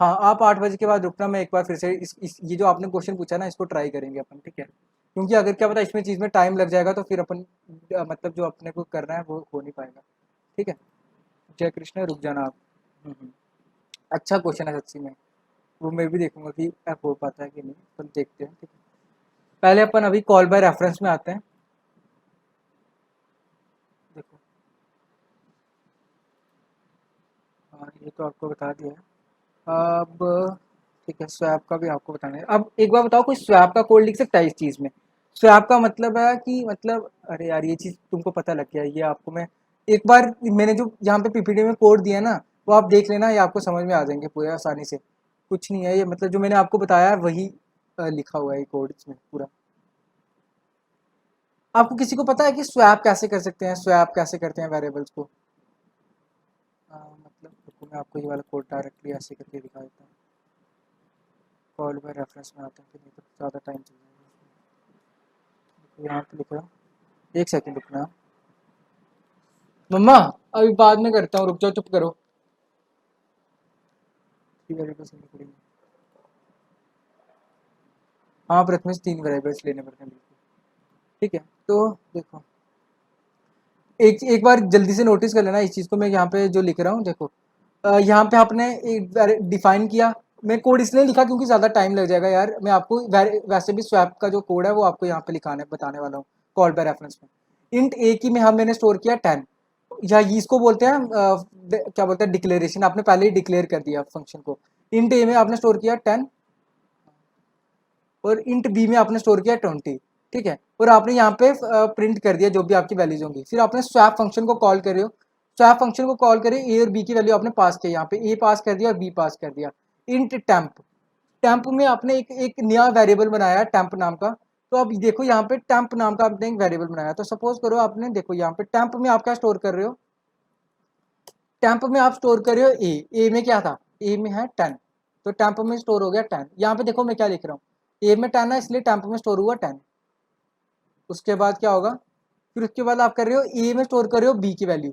हाँ, आप 8 बजे के बाद रुकना, मैं एक बार फिर से ये जो आपने क्वेश्चन पूछा ना इसको ट्राई करेंगे अपन, ठीक है? क्योंकि अगर क्या पता इसमें चीज़ में टाइम लग जाएगा तो फिर अपन मतलब जो अपने को करना है वो हो नहीं पाएगा। ठीक है, जय कृष्ण, रुक जाना आप। हम्म। अच्छा क्वेश्चन है सच्ची में। वो मैं भी देखूंगा कि ऐप हो पाता है कि नहीं, अपन देखते हैं, ठीक है। पहले अपन अभी कॉल बाय रेफरेंस में आते हैं। देखो, हाँ ये तो आपको बता दिया है। अब ठीक है, स्वैप का भी आपको बताना है। अब एक बार बताओ, कोई स्वैप का कोड लिख सकता है इस चीज़ में? स्वैप का मतलब है कि मतलब, अरे यार ये चीज़ तुमको पता लग गया, ये आपको मैं एक बार, मैंने जो यहाँ पे पीपीटी में कोड दिया है ना, वो आप देख लेना, ये आपको समझ में आ जाएंगे पूरे आसानी से। कुछ नहीं है ये, मतलब जो मैंने आपको बताया है वही लिखा हुआ है ये कोड इसमें पूरा। आपको किसी को पता है कि स्वैप कैसे कर सकते हैं, स्वैप कैसे करते हैं वेरिएबल्स को? मतलब रुको, मैं आपको ये वाला कोड डायरेक्टली ऐसे करके दिखा देता हूँ। कॉल बाय रेफरेंस में आता है कि नहीं तो ज़्यादा टाइम चल जाएगा। तो यहाँ पे लिख रहा हूँ, एक सेकंड रुकना। मम्मा, अभी बाद में करता हूँ, रुक जाओ, चुप करो। थ्री वेरिएबल्स लेने पड़ेंगे। हाँ प्रथमेश, तीन वेरिएबल्स लेने पड़ते हैं बिल्कुल। ठीक है, तो देखो, एक एक बार जल्दी से नोटिस कर लेना इस चीज़ को, मैं यहाँ पे जो लिख रहा हूँ देखो। यहाँ पे आपने एक डिफाइन किया। मैं कोड इसलिए लिखा क्योंकि ज़्यादा टाइम लग जाएगा यार, मैं आपको वैसे भी स्वैप का जो कोड है वो आपको यहाँ पे लिखाने बताने वाला हूँ कॉल बाय रेफरेंस में। इंट ए की में हम मैंने स्टोर किया 10, या इसको बोलते हैं क्या बोलते हैं, डिक्लेरेशन। आपने पहले ही डिक्लेयर कर दिया फंक्शन को। इंट ए में आपने स्टोर किया 10, और इंट बी में आपने स्टोर किया 20। ठीक है, और आपने यहाँ पे प्रिंट कर दिया जो भी आपकी वैल्यूज होंगी। फिर आपने स्वैप फंक्शन को कॉल कर रहे हो, स्वैप फंक्शन को कॉल करे, ए और बी की वैल्यू आपने पास किया, यहाँ पे ए पास कर दिया और बी पास कर दिया। इंट टेम्प, टेम्प में आपने एक नया वेरिएबल बनाया टेम्प नाम का। तो अब देखो यहाँ पे टेम्प नाम का आपने एक वेरिएबल बनाया, तो सपोज करो आपने, देखो यहाँ पे टेम्प में आप क्या स्टोर कर रहे हो, टेम्प में आप स्टोर कर रहे हो ए में क्या था, ए में है 10, तो टेम्प में स्टोर हो गया 10। यहाँ पे देखो मैं क्या लिख रहा हूँ, ए में 10 है इसलिए टेम्प में स्टोर हुआ 10। उसके बाद क्या होगा, फिर उसके बाद आप कर रहे हो ए में स्टोर कर रहे हो बी की वैल्यू,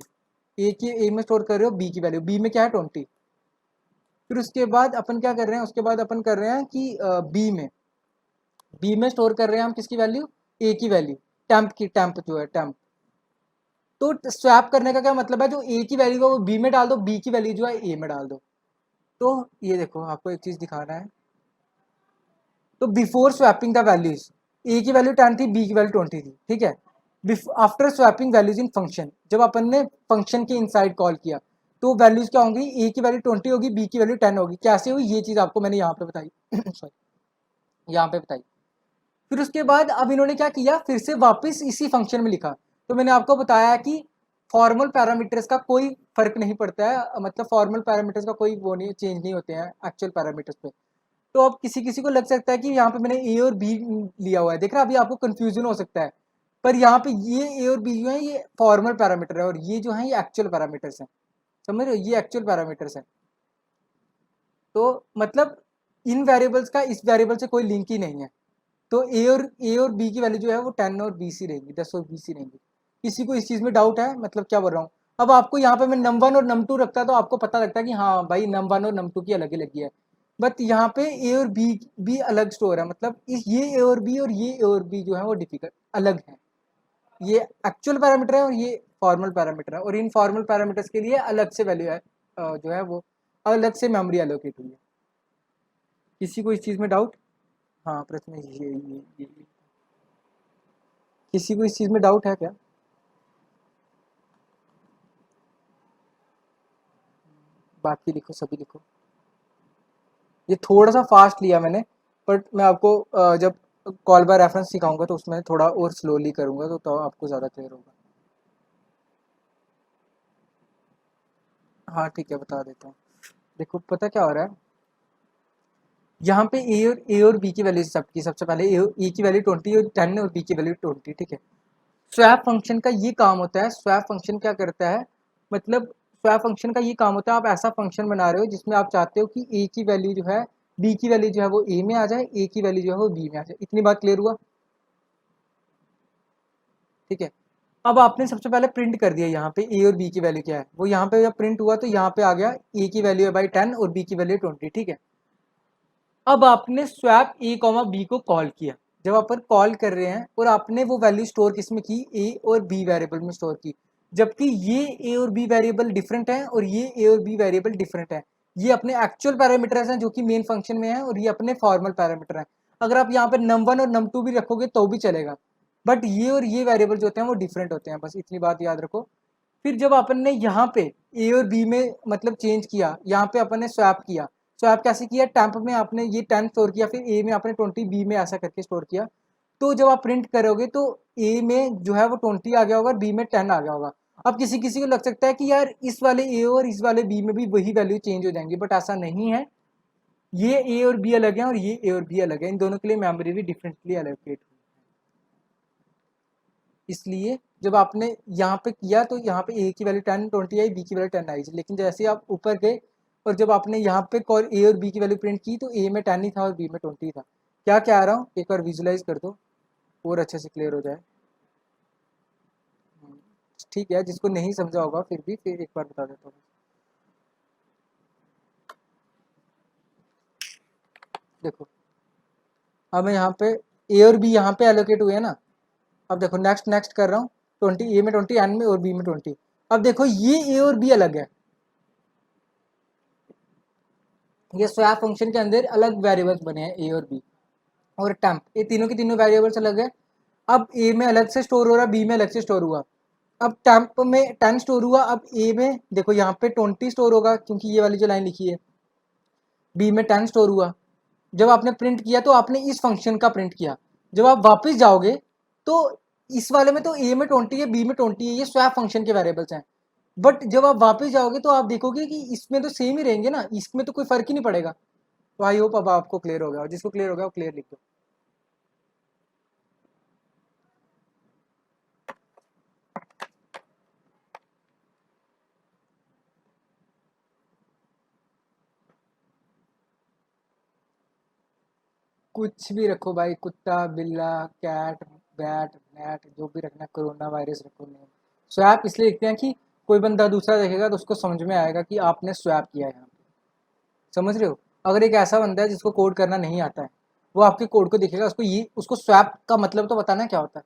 ए में स्टोर कर रहे हो बी की वैल्यू, बी में क्या है 20। फिर उसके बाद अपन क्या कर रहे हैं, उसके बाद अपन कर रहे हैं कि बी में स्टोर कर रहे हैं हम किसकी वैल्यू, ए की वैल्यू, टेम्प की, टेम्प जो है टेम्प। तो स्वैप करने का क्या मतलब है, जो ए की वैल्यू है वो बी में डाल दो, बी की वैल्यू जो है ए में डाल दो। तो ये देखो आपको एक चीज दिखाना है। तो बिफोर स्वैपिंग द वैल्यूज, ए की वैल्यू 10 थी, बी की वैल्यू 20 थी, ठीक है। After swapping values in function, जब अपन ने फंक्शन के इनसाइड कॉल किया, तो वैल्यूज क्या होंगी, ए की वैल्यू 20 होगी, बी की वैल्यू 10 होगी। कैसे हुई ये चीज आपको मैंने यहाँ पे बताई सॉरी, यहाँ पे बताई। फिर उसके बाद अब इन्होंने क्या किया, फिर से वापस इसी फंक्शन में लिखा। तो मैंने आपको बताया कि फॉर्मल पैरामीटर्स का कोई फर्क नहीं पड़ता है, मतलब फॉर्मल पैरामीटर्स का कोई वो नहीं, चेंज नहीं होते हैं एक्चुअल पैरामीटर्स पे। तो अब किसी किसी को लग सकता है कि यहाँ पे मैंने ए और बी लिया हुआ है, देख रहा, अभी आपको कंफ्यूजन हो सकता है। पर यहाँ पे ये ए और बी जो है ये फॉर्मल पैरामीटर है, और ये जो है ये एक्चुअल पैरामीटर्स हैं। समझ रहे हो, ये एक्चुअल पैरामीटर्स हैं। तो मतलब इन वेरिएबल्स का इस वेरिएबल से कोई लिंक ही नहीं है। तो ए और बी की वैल्यू जो है वो 10 और 20 ही रहेगी, 10 और 20 ही रहेंगी। किसी को इस चीज़ में डाउट है, मतलब क्या बोल रहा हूँ? अब आपको यहाँ पे मैं नम वन और नम टू रखता तो आपको पता लगता है कि हाँ भाई नम वन और नम टू की अलग ही लगी है। बट यहाँ पे ए और बी भी अलग स्टोर है, मतलब इस ये ए और बी जो है वो डिफिकल्ट अलग है। ये एक्चुअल पैरामीटर है और ये फॉर्मल पैरामीटर है, और इन फॉर्मल पैरामीटर्स के लिए अलग से वैल्यू है, जो है वो अलग से मेमोरी एलोकेट हुई है। किसी को इस चीज़ में डाउट? हाँ प्रथमेश, ये किसी को इस चीज़ में डाउट है क्या? बाकी लिखो, सभी लिखो। ये थोड़ा सा फास्ट लिया मैंने, बट मैं आपको जब कॉल बाय रेफरेंस सिखाऊंगा तो उसमें थोड़ा और स्लोली करूंगा, तो आपको ज़्यादा क्लियर होगा। हाँ ठीक है, बता देता हूँ। देखो पता क्या हो रहा है, यहाँ पे ए और बी की वैल्यू सबकी, सबसे पहले ए की वैल्यू 20 और 10 और बी की वैल्यू 20, ठीक है। स्वैप फंक्शन का ये काम होता है, स्वैप फंक्शन क्या करता है, मतलब स्वैप फंक्शन का ये काम होता है, आप ऐसा फंक्शन बना रहे हो जिसमें आप चाहते हो कि ए की वैल्यू जो है बी की वैल्यू जो है वो ए में आ जाए, ए की वैल्यू जो है वो बी में आ जाए। इतनी बात क्लियर हुआ? ठीक है। अब आपने सबसे पहले प्रिंट कर दिया यहाँ पे ए और बी की वैल्यू क्या है, वो यहाँ पे जब प्रिंट हुआ तो यहाँ पे आ गया ए की वैल्यू है बाई 10 और बी की वैल्यू 20, ठीक है। अब आपने स्वैप ए कॉमा बी को कॉल किया, जब अपन कॉल कर रहे हैं, और आपने वो वैल्यू स्टोर किस में की, ए और बी वेरिएबल में स्टोर की। जबकि ये ए और बी वेरिएबल डिफरेंट है और ये ए और बी वेरिएबल डिफरेंट है, ये अपने एक्चुअल पैरामीटर्स हैं जो कि मेन फंक्शन में है, और ये अपने फॉर्मल पैरामीटर हैं। अगर आप यहाँ पे num1 और num2 भी रखोगे तो भी चलेगा, बट ये और ये वेरिएबल जो होते हैं वो डिफरेंट होते हैं, बस इतनी बात याद रखो। फिर जब अपन ने यहाँ पे ए और बी में मतलब चेंज किया, यहाँ पे अपन ने स्वैप किया। स्वैप कैसे किया? टेम्प में आपने ये 10 स्टोर किया, फिर ए में आपने 20, बी में ऐसा करके स्टोर किया। तो जब आप प्रिंट करोगे तो ए में जो है वो 20 आ गया होगा, बी में 10 आ गया होगा। अब किसी किसी को लग सकता है कि यार इस वाले ए और इस वाले बी में भी वही वैल्यू चेंज हो जाएंगी, बट ऐसा नहीं है। ये ए और बी अलग है और ये ए और बी अलग है, इन दोनों के लिए मेमोरी भी डिफरेंटली एलोकेट हुई। इसलिए जब आपने यहाँ पे किया तो यहाँ पे ए की वैल्यू 10 20 आई, बी की वैल्यू 10 आई, लेकिन जैसे आप ऊपर गए और जब आपने यहाँ पे ए और बी की वैल्यू प्रिंट की तो ए में 10 ही था और बी में 20 था। क्या क्या आ रहा हूँ एक बार विजुलाइज कर दो और अच्छे से क्लियर हो जाए। ठीक है, जिसको नहीं समझा होगा फिर भी फिर एक बार बता देता हूँ। देखो, अब मैं यहाँ पे ए और बी यहाँ पे एलोकेट हुए हैं ना। अब देखो नेक्स्ट नेक्स्ट कर रहा हूँ, 20 ए में 20, एन में और बी में 20। अब देखो ये ए और बी अलग है, ये स्वैप फंक्शन के अंदर अलग वेरिएबल्स बने हैं ए और बी और टेम्प, ये तीनों की तीनों वेरिएबल्स अलग है। अब ए में अलग से स्टोर हो रहा है, बी में अलग से स्टोर हुआ। अब टेम्प में 10 स्टोर हुआ, अब ए में देखो यहाँ पे 20 स्टोर होगा क्योंकि ये वाली जो लाइन लिखी है। बी में 10 स्टोर हुआ। जब आपने प्रिंट किया तो आपने इस फंक्शन का प्रिंट किया। जब आप वापस जाओगे तो इस वाले में तो ए में 20 है, बी में 20 है, ये स्वैप फंक्शन के वेरिएबल्स हैं। बट जब आप वापस जाओगे तो आप देखोगे कि इसमें तो सेम ही रहेंगे ना, इसमें तो कोई फर्क ही नहीं पड़ेगा। तो आई होप अब आपको क्लियर हो गया, और जिसको क्लियर हो गया वो क्लियर लिख दो। कुछ भी रखो भाई, कुत्ता बिल्ला कैट बैट नैट जो भी रखना, कोरोना वायरस रखो नहीं। स्वैप इसलिए लिखते हैं कि कोई बंदा दूसरा देखेगा तो उसको समझ में आएगा कि आपने स्वैप किया है यहाँ पे। समझ रहे हो? अगर एक ऐसा बंदा है जिसको कोड करना नहीं आता है, वो आपके कोड को देखेगा, उसको ये उसको स्वैप का मतलब तो बताना है क्या होता है।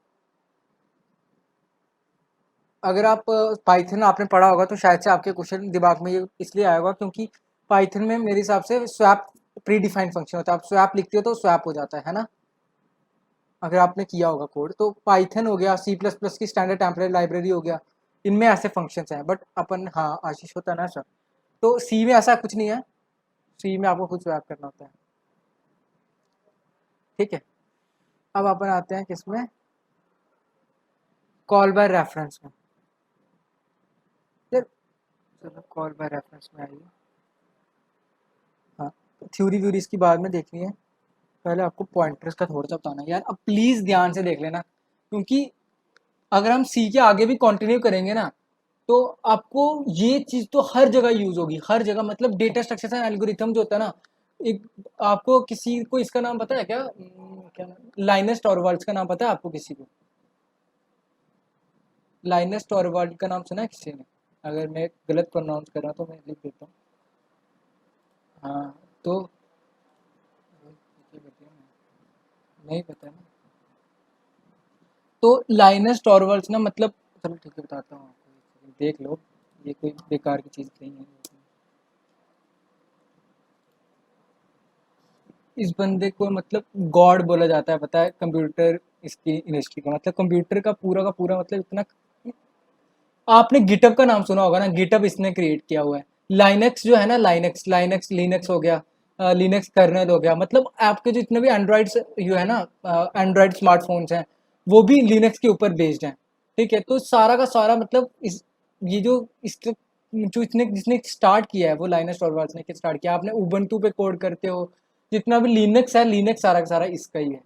अगर आप पाइथन आपने पढ़ा होगा तो शायद से आपके क्वेश्चन दिमाग में ये इसलिए आया होगा क्योंकि पाइथन में मेरे हिसाब से स्वैप प्री डिफाइंड फंक्शन होता है। आप स्वैप लिखते हो तो स्वैप हो जाता है ना, अगर आपने किया होगा कोड। तो पाइथन हो गया, सी प्लस प्लस की स्टैंडर्ड टेम्पलेट लाइब्रेरी हो गया, इनमें ऐसे फंक्शंस हैं। बट अपन, हाँ आशीष होता है ना सर, तो सी में ऐसा कुछ नहीं है, सी में आपको खुद स्वैप करना होता है। ठीक है, अब अपन आते हैं किसमें, कॉल बाय रेफरेंस में। फिर चलो कॉल बाय रेफरेंस में आइए। हाँ, थ्योरी व्यूरी इसकी बाद में देखनी है, पहले आपको पॉइंटर्स का थोड़ा सा बताना है यार। अब प्लीज़ ध्यान से देख लेना, क्योंकि अगर हम सी के आगे भी कंटिन्यू करेंगे ना तो आपको ये चीज़ तो हर जगह यूज़ होगी, हर जगह। मतलब डेटा स्ट्रक्चर एंड एल्गोरिथम जो होता है ना, एक आपको किसी को इसका नाम पता है क्या? क्या नाम, लाइनस टॉरवाल्ड्स का नाम पता है आपको किसी को? लाइनस टॉरवाल्ड का नाम सुना है किसी ने? अगर मैं गलत प्रोनाउंस कर रहा हूँ तो मैं लिख देता हूँ। हाँ, तो नहीं पता ना। तो लाइनस टॉरवाल्ड्स ना, मतलब चलो ठीक है बताता हूँ आपको, देख लो, ये कोई बेकार की चीज़ नहीं है। इस बंदे को मतलब गॉड बोला जाता है, पता है? कंप्यूटर इसकी इंडस्ट्री का मतलब, कंप्यूटर का पूरा मतलब इतना। आपने गिटअप का नाम सुना होगा ना, गिटअप इसने क्रिएट किया हुआ है। लाइनक्स जो है ना, लाइनक्स लाइनक्स लिनक्स हो गया, लिनक्स कर्नेल हो गया, मतलब आपके जो जितने भी एंड्रॉइड जो है ना, एंड्रॉइड स्मार्टफोन्स हैं वो भी लिनक्स के ऊपर बेस्ड हैं। ठीक है, तो सारा का सारा मतलब इस ये जो इसके जो इसने जिसने स्टार्ट किया है वो लाइनस टॉरवाल्ड्स ने स्टार्ट किया। आपने उबंटू पे कोड करते हो, जितना भी लिनक्स है, लिनक्स सारा का सारा इसका ही है।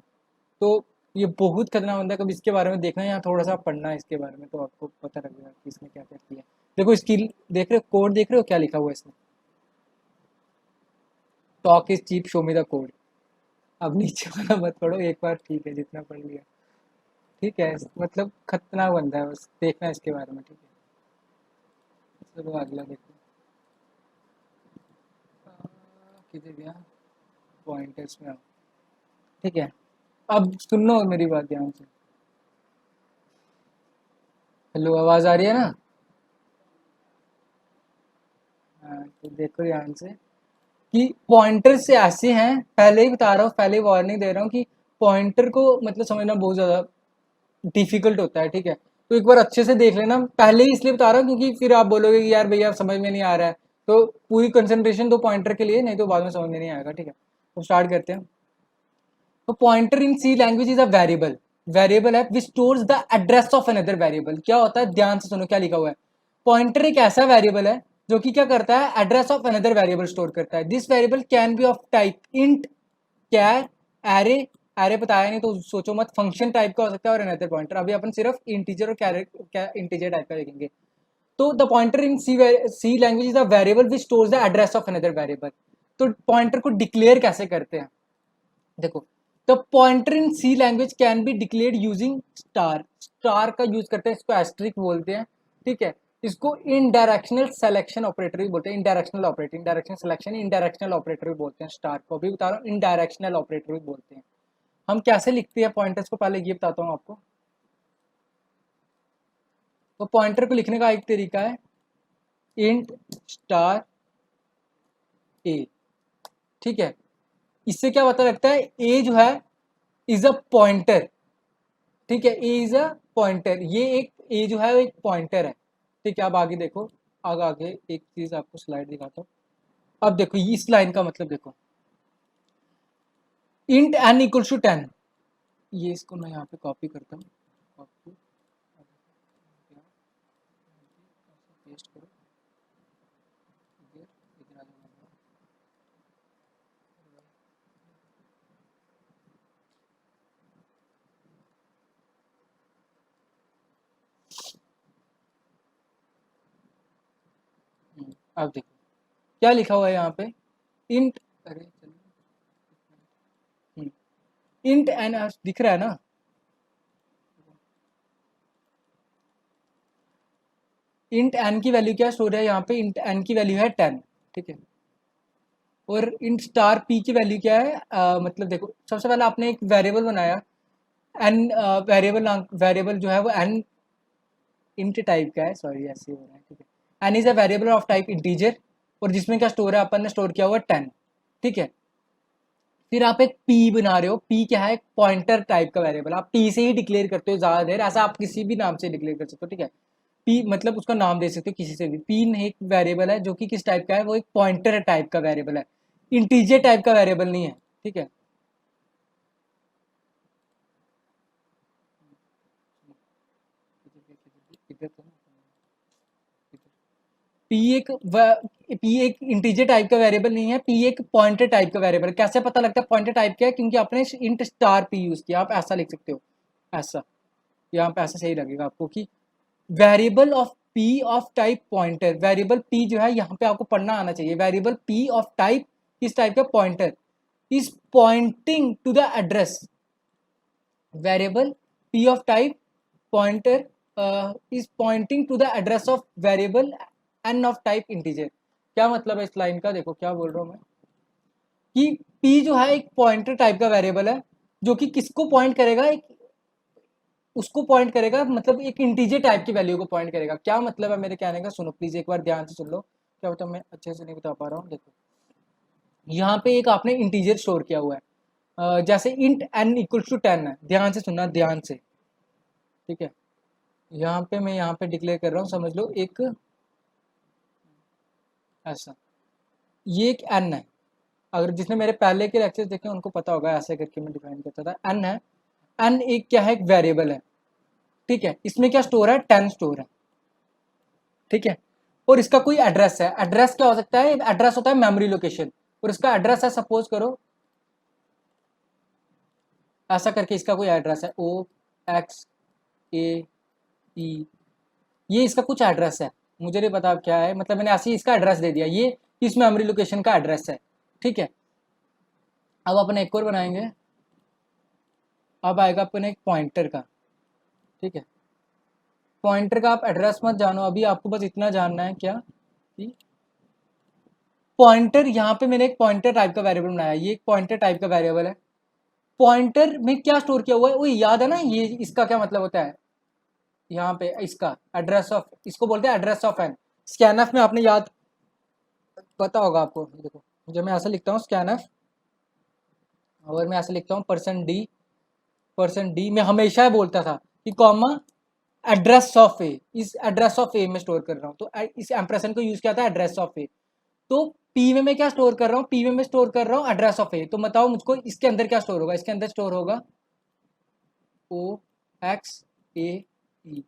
तो ये बहुत खतरनाक बंदा है, कभी इसके बारे में देखना है या थोड़ा सा पढ़ना है इसके बारे में, तो आपको पता लगेगा कि इसने क्या क्या किया। देखो इसकी, देख रहे हो कोड, देख रहे हो क्या लिखा हुआ है इसने? Talk is cheap, show me the code. अब नीचे वाला मत पढ़ो एक बार, ठीक है जितना पढ़ लिया। ठीक है, मतलब खतरनाक बंदा है, बस देखना है इसके बारे में। ठीक है, चलो अगला देखो। किधर गया? पॉइंटर्स में आओ। ठीक है, अब सुन लो मेरी बात ध्यान से। हेलो, आवाज़ आ रही है ना? हाँ, तो देखो ध्यान से। कि पॉइंटर से ऐसे हैं, पहले ही बता रहा हूँ, पहले ही वार्निंग दे रहा हूँ कि पॉइंटर को मतलब समझना बहुत ज़्यादा डिफिकल्ट होता है, ठीक है। तो एक बार अच्छे से देख लेना, पहले ही इसलिए बता रहा हूँ क्योंकि फिर आप बोलोगे कि यार भैया समझ में नहीं आ रहा है, तो पूरी कंसंट्रेशन दो पॉइंटर के लिए, नहीं तो बाद में समझ में नहीं आएगा, ठीक है। तो स्टार्ट करते हैं। तो pointer in C language is a variable, variable है which stores the address of another variable. क्या होता है, ध्यान से सुनो क्या लिखा हुआ है। पॉइंटर एक ऐसा वेरिएबल है जो कि क्या करता है, address of another variable store करता है। This variable can be of type int, char, array, array बताया नहीं तो सोचो मत, फंक्शन टाइप का हो सकता है और अनदर पॉइंटर। अभी अपन सिर्फ इंटीजर और इंटीजर टाइप का देखेंगे। तो the pointer in C language is the variable which stores the address of another variable. तो पॉइंटर को डिक्लेयर कैसे करते हैं, देखो। The pointer in C language can be declared using star, star का यूज करते हैं, इसको एस्ट्रिक बोलते हैं, ठीक है। इसको इनडायरेक्शनल सिलेक्शन ऑपरेटर भी बोलते हैं, इनडायरेक्शनल ऑपरेटर, इनडायरेक्शनल सिलेक्शन, इनडायरेक्शनल ऑपरेटर भी बोलते हैं स्टार को, अभी बता रहा हूँ इनडायरेक्शनल ऑपरेटर भी बोलते हैं। हम कैसे लिखते हैं पॉइंटर्स को, पहले ये बताता हूँ आपको। तो पॉइंटर को लिखने का एक तरीका है इंट स्टार ए, ठीक है। इससे क्या पता लगता है, ए जो है इज अ पॉइंटर, ठीक है। ए इज अ पॉइंटर, ये एक ए जो है वो एक पॉइंटर है, ठीक है। अब आगे देखो, आगे आगे एक चीज आपको स्लाइड दिखाता हूँ। अब देखो इस लाइन का मतलब देखो, इंट एन इक्वल्स टू 10, ये इसको मैं यहाँ पे कॉपी करता हूँ, कॉपी पेस्ट करो, इधर इधर आ जाओ। अब देखो क्या लिखा हुआ है यहाँ पे, इंट, अरे इंट एन, दिख रहा है ना। इंट एन की वैल्यू क्या स्टोर है यहाँ पे, इंट एन की वैल्यू है 10, ठीक है। और इंट स्टार पी की वैल्यू क्या है, मतलब देखो सबसे पहले आपने एक वेरिएबल बनाया, एन वेरिएबल, वेरिएबल जो है वो एन इंट टाइप का है, सॉरी ऐसे हो रहा है, ठीक है। N is a variable of type integer, और जिसमें क्या स्टोर है, अपन ने स्टोर किया हुआ 10, ठीक है। फिर आप एक पी बना रहे हो, पी क्या है, एक पॉइंटर टाइप का वेरिएबल, आप पी से ही डिक्लेयर करते हो ज्यादा देर, ऐसा आप किसी भी नाम से डिक्लेयर कर सकते हो, ठीक है। पी मतलब उसका नाम दे सकते हो किसी से भी। पी एक वेरिएबल है जो कि किस टाइप का है, वो एक पॉइंटर टाइप का वेरिएबल है, इंटीजर टाइप का वेरिएबल नहीं है, ठीक है। पी एक इंटीजर टाइप का वेरिएबल नहीं है, पी एक पॉइंटर टाइप का वेरिएबल। कैसे पता लगता है पॉइंटर टाइप का है, क्योंकि आपने इंट स्टार पी यूज किया, आप ऐसा लिख सकते हो, ऐसा, यहाँ पे ऐसा सही लगेगा आपको कि variable of p of type pointer, variable p जो है यहाँ पे आपको पढ़ना आना चाहिए, वेरिएबल पी ऑफ टाइप, किस टाइप का, pointer, is pointing to the address, variable p of type pointer is pointing to the address of variable n of type integer। क्या मतलब है इस लाइन का, देखो क्या बोल रहा हूँ मैं, कि p जो है एक पॉइंटर टाइप का वेरिएबल है जो कि किसको पॉइंट करेगा, एक उसको पॉइंट करेगा, मतलब एक इंटीजर टाइप की वैल्यू को पॉइंट करेगा। क्या मतलब है मेरे कहने का, सुनो प्लीज एक बार ध्यान से सुन लो, क्या होता है मैं अच्छे से नहीं बता पा रहा हूँ, देखो यहाँ पे एक आपने इंटीजर स्टोर किया हुआ है, जैसे इंट n इक्वल्स टू 10 है, ध्यान से सुनना, ध्यान से, ठीक है। यहाँ पे मैं यहाँ पे डिक्लेयर कर रहा हूँ, समझ लो एक ऐसा, ये एक एन है, अगर जिसने मेरे पहले के लेक्चर देखे उनको पता होगा, ऐसे करके मैं डिफाइन करता था, एन है। एन एक क्या है, एक वेरिएबल है, ठीक है। इसमें क्या स्टोर है, 10 स्टोर है, ठीक है। और इसका कोई एड्रेस है, एड्रेस क्या हो सकता है, एड्रेस होता है मेमोरी लोकेशन, और इसका एड्रेस है, सपोज करो ऐसा करके, इसका कोई एड्रेस है ओ एक्स ए ई, ये इसका कुछ एड्रेस है, मुझे नहीं पता क्या है, मतलब मैंने ऐसे ही इसका एड्रेस दे दिया, ये इस मेमोरी लोकेशन का एड्रेस है, ठीक है। अब अपन एक और बनाएंगे, अब आएगा अपन एक पॉइंटर का, ठीक है। पॉइंटर का आप एड्रेस मत जानो अभी, आपको बस इतना जानना है क्या, कि पॉइंटर, यहाँ पे मैंने एक पॉइंटर टाइप का वेरिएबल बनाया, ये एक पॉइंटर टाइप का वेरिएबल है। पॉइंटर में क्या स्टोर किया हुआ है, वो याद है ना, ये इसका क्या मतलब होता है, यहाँ पे इसका एड्रेस ऑफ, इसको बोलते हैं एड्रेस ऑफ एन। स्कैनफ में आपने याद, पता होगा आपको, देखो जब मैं ऐसे लिखता हूँ स्कैनफ, और मैं ऐसे लिखता हूँ परसेंट डी मैं हमेशा बोलता था कि कॉमा एड्रेस ऑफ ए, इस एड्रेस ऑफ ए में स्टोर कर रहा हूँ, तो इस एम्प्रेशन को यूज किया था एड्रेस ऑफ ए। तो पी में मैं क्या स्टोर कर रहा हूँ, पी में मैं स्टोर कर रहा हूँ एड्रेस ऑफ ए। तो बताओ मुझको इसके अंदर क्या स्टोर होगा, इसके अंदर स्टोर होगा ओ एक्स ए ई,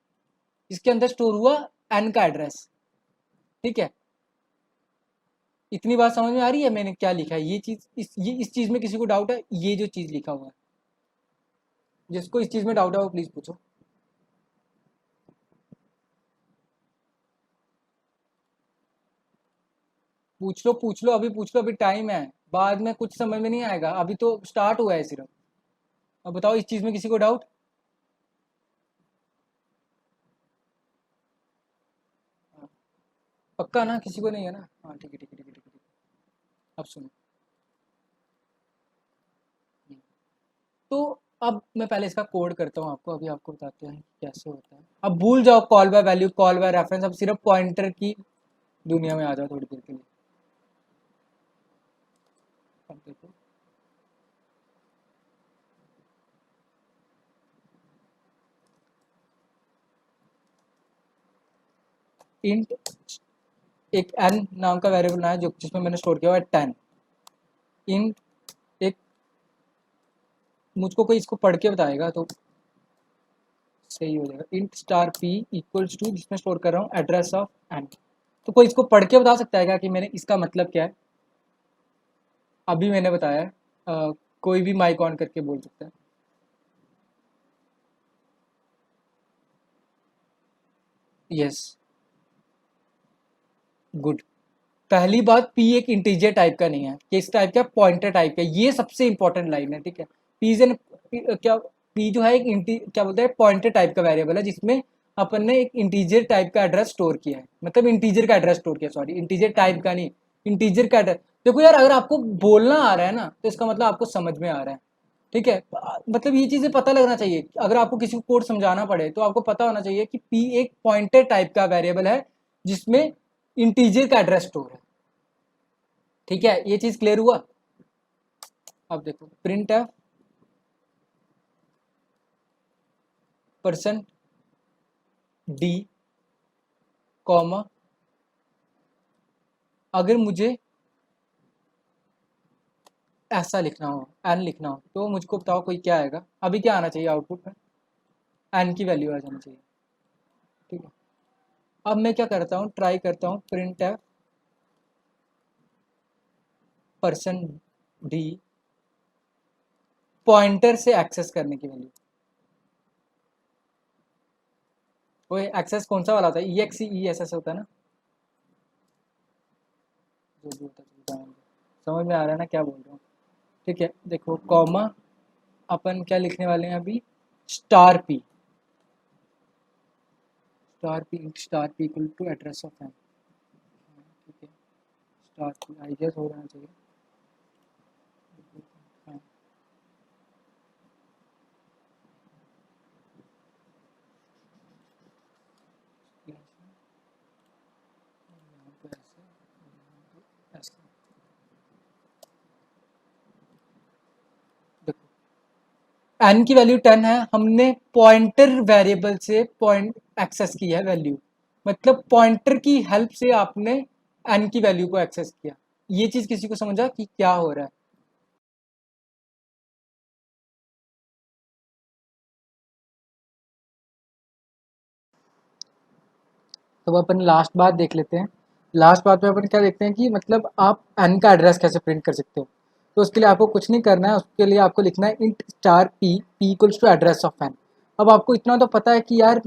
इसके अंदर स्टोर हुआ एन का एड्रेस। ठीक है, इतनी बात समझ में आ रही है मैंने क्या लिखा है, ये चीज इस चीज में किसी को डाउट है, ये जो चीज लिखा हुआ है, जिसको इस चीज में डाउट है वो प्लीज पूछो। पूछ लो, अभी पूछ लो, अभी टाइम है, बाद में कुछ समझ में नहीं आएगा, अभी तो स्टार्ट हुआ है सिर्फ। अब बताओ इस चीज में किसी को डाउट? पक्का ना, किसी को नहीं है ना? हाँ ठीक है ठीक है ठीक है ठीक है ठीक है। अब सुनो, तो अब मैं पहले इसका कोड करता हूँ आपको, अभी आपको बताते हैं कैसे होता है। अब भूल जाओ call by value, call by reference, अब सिर्फ पॉइंटर की दुनिया में आ जाओ थोड़ी देर के लिए। अब देखो, इंट एक एन नाम का वेरिएबल ना है जो जिसमें मैंने स्टोर किया हुआ है 10। इंट एक, मुझको कोई इसको पढ़ के बताएगा तो सही हो जाएगा। Int star p equals to, जिसमें स्टोर कर रहा हूँ एड्रेस ऑफ एन। तो कोई इसको पढ़ के बता सकता है क्या कि मैंने इसका मतलब क्या है? अभी मैंने बताया है, कोई भी माइक ऑन करके बोल सकता है। Yes, good. पहली बात, पी एक इंटीजर टाइप का नहीं है, किस टाइप का? पॉइंटर टाइप का। ये सबसे इंपॉर्टेंट लाइन है, ठीक है। पी इज एन, क्या, पी जो है एक क्या बोलते हैं, पॉइंटर टाइप का वेरिएबल है जिसमें अपन ने एक इंटीजर टाइप का एड्रेस स्टोर किया है, मतलब इंटीजर का एड्रेस स्टोर किया, सॉरी इंटीजर टाइप का नहीं, इंटीजर का एड्रेस। देखो यार, अगर आपको बोलना आ रहा है ना तो इसका मतलब आपको समझ में आ रहा है, ठीक है। मतलब ये चीजें पता लगना चाहिए, अगर आपको किसी को कोड समझाना पड़े तो आपको पता होना चाहिए कि पी एक पॉइंटर टाइप का वेरिएबल है जिसमें इंटीजर का एड्रेस स्टोर है, ठीक है। ये चीज क्लियर हुआ? अब देखो, प्रिंट है परसेंट डी कॉमा, अगर मुझे ऐसा लिखना हो, एन लिखना हो, तो मुझको बताओ कोई क्या आएगा, अभी क्या आना चाहिए आउटपुट में? एन की वैल्यू आ जानी चाहिए, ठीक है। अब मैं क्या करता हूँ, ट्राई करता हूँ प्रिंट है परसेंट डी पॉइंटर से एक्सेस करने की वैल्यू। वो एक्सेस कौन सा वाला होता है? ई एक्स ई एस एस होता है ना, जो भी होता है चलता है। समझ में आ रहा है ना क्या बोल रहा हूँ? ठीक है, देखो कॉमा, अपन क्या लिखने वाले हैं अभी, star p, star p equal to address of n, ठीक है। स्टार पी आई गेस हो रहना चाहिए, हाँ। यहाँ पे ऐसे, ऐसे, देखो एन की वैल्यू 10 है, हमने पॉइंटर वेरिएबल से पॉइंट एक्सेस की है वैल्यू, मतलब पॉइंटर की हेल्प से आपने एन की वैल्यू को एक्सेस किया। ये चीज किसी को समझा कि क्या हो रहा है? तो अपन लास्ट बात देख लेते हैं। लास्ट बात में अपन क्या देखते हैं कि मतलब आप एन का एड्रेस कैसे प्रिंट कर सकते हो। तो उसके लिए आपको कुछ नहीं करना है, उसके लिए आपको लिखना है int star p equals to address of n. अब आपको इतना तो पता है कि यार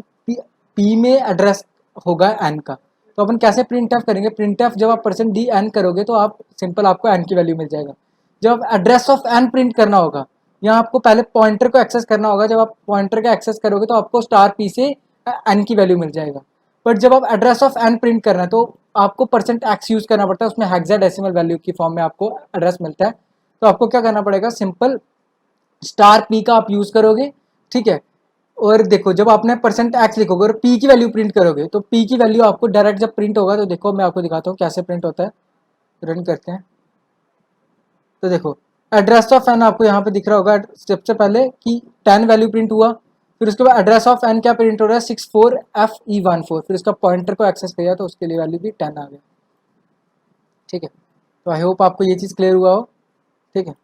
पी में एड्रेस होगा एन का, तो अपन कैसे प्रिंट एफ करेंगे? प्रिंट एफ जब आप परसेंट डी एन करोगे तो आप सिंपल आपको एन की वैल्यू मिल जाएगा। जब आप एड्रेस ऑफ एन प्रिंट करना होगा, यहाँ आपको पहले पॉइंटर को एक्सेस करना होगा, जब आप पॉइंटर का एक्सेस करोगे तो आपको स्टार पी से एन की वैल्यू मिल जाएगा। बट जब आप एड्रेस ऑफ एन प्रिंट करना है तो आपको परसेंट एक्स यूज करना पड़ता है, उसमें हेक्साडेसिमल वैल्यू की फॉर्म में आपको एड्रेस मिलता है। तो आपको क्या करना पड़ेगा, सिंपल स्टार पी का आप यूज करोगे, ठीक है। और देखो जब आपने परसेंट एक्स लिखोगे और पी की वैल्यू प्रिंट करोगे तो पी की वैल्यू आपको डायरेक्ट जब प्रिंट होगा, तो देखो मैं आपको दिखाता हूँ कैसे प्रिंट होता है। रन करते हैं, तो देखो एड्रेस ऑफ एन आपको यहाँ पे दिख रहा होगा सबसे पहले कि 10 वैल्यू प्रिंट हुआ, फिर उसके बाद एड्रेस ऑफ एन क्या प्रिंट हो रहा है 64FE14, फिर उसका पॉइंटर को एक्सेस किया तो उसके लिए वैल्यू भी 10 आ गया। ठीक है, तो आई होप आपको ये चीज़ क्लियर हुआ हो। ठीक है।